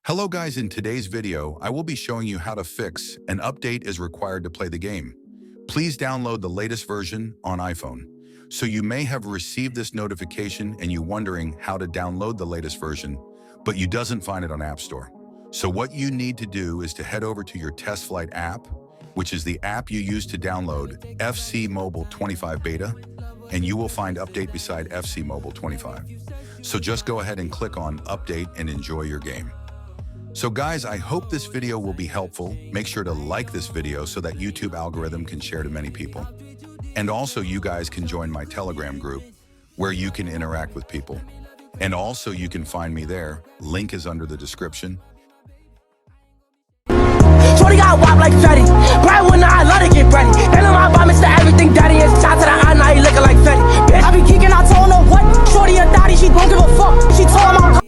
Hello guys, in today's video, I will be showing you how to fix an update is required to play the game. Please download the latest version on iPhone. So you may have received this notification and you're wondering how to download the latest version, but you doesn't find it on App Store. So what you need to do is to head over to your Test Flight app, which is the app you use to download FC Mobile 25 Beta, and you will find Update beside FC Mobile 25. So just go ahead and click on Update and enjoy your game. So guys, I hope this video will be helpful. Make sure to like this video so that YouTube algorithm can share to many people. And also you guys can join my Telegram group where you can interact with people. And also you can find me there. Link is under the description. Shorty got wop like Fetty. Right when I let it get ready. Then my bomb is to everything daddy. It's shot to the eye, now he looking like Fetty. Bitch, I be geeking, I told her what. Shorty a thotty, she don't give a fuck. She told him I'm